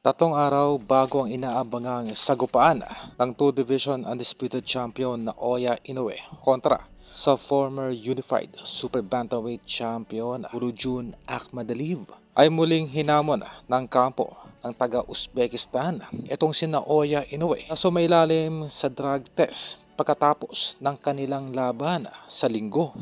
Tatlong araw bago ang inaabangang sagupaan ng 2 Division Undisputed Champion na Oya Inoue kontra sa former Unified Super Bantamweight Champion Burujun Akhmadaliev ay muling hinamon ng kampo ng taga-Uzbekistan itong sina Oya Inoue na sumailalim sa drug test pagkatapos ng kanilang laban sa linggo.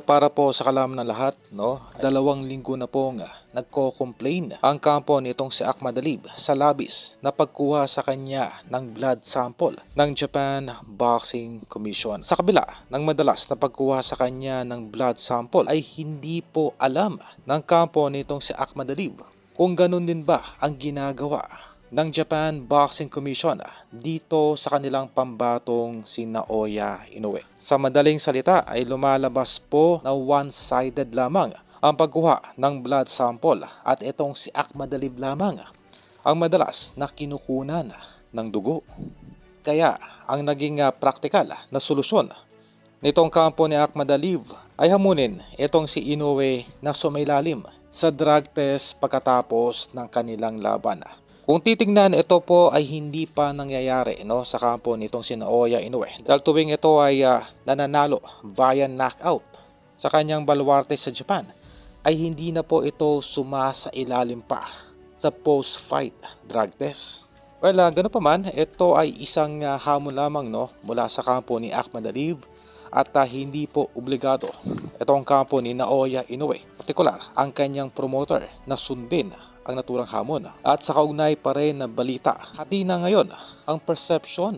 Para po sa kalaman ng lahat, 2 linggo na pong nagko-complain ang kampo nitong si Akhmadaliev sa labis na pagkuha sa kanya ng blood sample ng Japan Boxing Commission. Sa kabila ng madalas na pagkuha sa kanya ng blood sample ay hindi po alam ng kampo nitong si Akhmadaliev kung ganun din ba ang ginagawa ng Japan Boxing Commission dito sa kanilang pambatong si Naoya Inoue. Sa madaling salita ay lumalabas po na one-sided lamang ang pagkuha ng blood sample at itong si Akhmadaliev lamang ang madalas na kinukunan ng dugo. Kaya ang naging praktikal na solusyon nitong kampo ni Akhmadaliev ay hamunin itong si Inoue na sumailalim sa drug test pagkatapos ng kanilang laban. Kung titingnan, ito po ay hindi pa nangyayari sa kampo nitong si Naoya Inoue dahil tuwing ito ay nananalo via knockout sa kanyang baluarte sa Japan ay hindi na po ito sumasailalim pa sa post-fight drug test. Ganoon pa man, ito ay isang hamon lamang mula sa kampo ni Akhmadaliev at hindi po obligado itong kampo ni Naoya Inoue, partikular ang kanyang promoter na sundin ang naturang hamon. At sa kaugnay pa rin na balita, hati na ngayon ang perception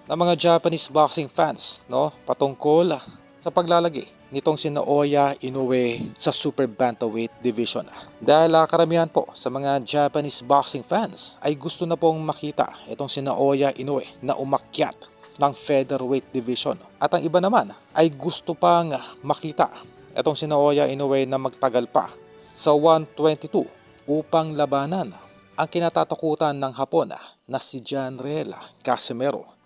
ng mga Japanese boxing fans patungkol sa paglalagi nitong si Naoya Inoue sa Super Bantamweight Division. Dahil karamihan po sa mga Japanese boxing fans ay gusto na pong makita itong si Naoya Inoue na umakyat ng featherweight division. At ang iba naman ay gusto pang makita itong si Naoya Inoue na magtagal pa sa 122 upang labanan ang kinatatakutan ng Hapon na si Janriel Casimero.